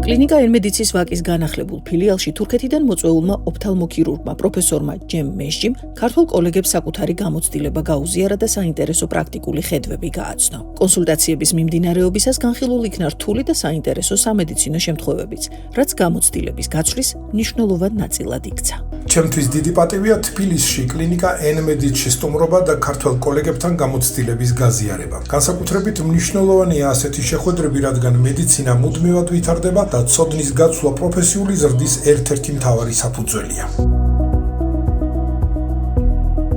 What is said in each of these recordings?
კლინიკა ენ-მედიცის ვაკის განახლებულ ფილიალში თურქეთიდან მოწვეულმა ოფთალმოქირურგმა პროფესორმა ჯემ მეშჯიმ ქართველ კოლეგებს საკუთარი გამოცდილება გაუზიარა და საინტერესო პრაქტიკული ხედვები გააცნო. კონსულტაციების მიმდინარეობისას განხილულ იქნა რთული და საინტერესო სამედიცინო შემთხვევებიც, რაც გამოცდილების გაცვლის მნიშვნელოვან ნაწილად იქცა. ჩემთვის დიდი პატივია თბილისში კლინიკა ენ-მედიცში სტუმრობა და ქართველ კოლეგებთან გამოცდილების გაზიარება. განსაკუთრებით მნიშვნელოვანია ასეთი შეხვედრები, რადგან მედიცინა მუდმივად ვითარდება და ცოდნის გაცვლა პროფესიული ზრდის ერთ-ერთი მთავარი საფუძველია.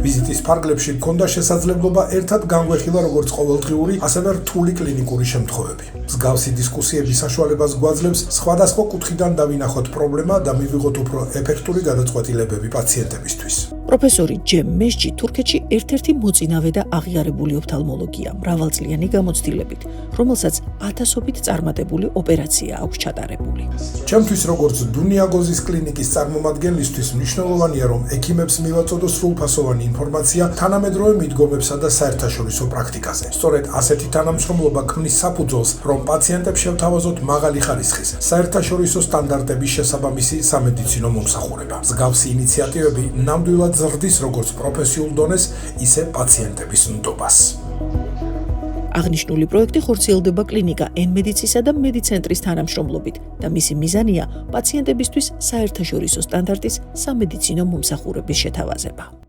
ვიზიტის ფარგლებში მქონდა შესაძლებლობა ერთად განვეხილა როგორც ყოველდღიური, ასევე რთული კლინიკური შემთხვევები. მსგავსი დისკუსიების საშუალებას გვაძლევს სხვადასხვა კუთხიდან დავინახოთ პრობლემა და მივიღოთ უფრო ეფექტური გადაწყვეტილებები პაციენტებისთვის. პროფესორი ჯემ მეშჯი თურქეთში ერთ-ერთი მოწინავე და აღიარებული ოფთალმოლოგია მრავალწლიანი გამოცდილებით, რომელსაც ათასობით წარმატებული ოპერაცია აქვს ჩატარებული. ჩემთვის როგორც დუნიაგოზის კლინიკის წარმომადგენლისთვის მნიშვნელოვანია, რომ ექიმებს მივაწოდოს სრულფასოვანი ინფორმაცია თანამედროვე მიდგომებსა და საერთაშორისო პრაქტიკაზე. სწორედ ასეთი თანამშრომლობა ქმნის საფუძველს, რომ პაციენტებს შევთავაზოთ მაღალი ხარისხის, საერთაშორისო სტანდარტების შესაბამისი სამედიცინო მომსახურება. მსგავსი ინიციატივები ნამდვილად ზრდის როგორც პროფესიულ დონეს, ისე პაციენტების ნდობას. აღნიშნული პროექტი ხორციელდება კლინიკა ენ-მედიცისა და მედიცენტრის თანამშრომლობით და მისი მიზანია პაციენტებისთვის საერთაშორისო სტანდარტის სამედიცინო მომსახურების შეთავაზება.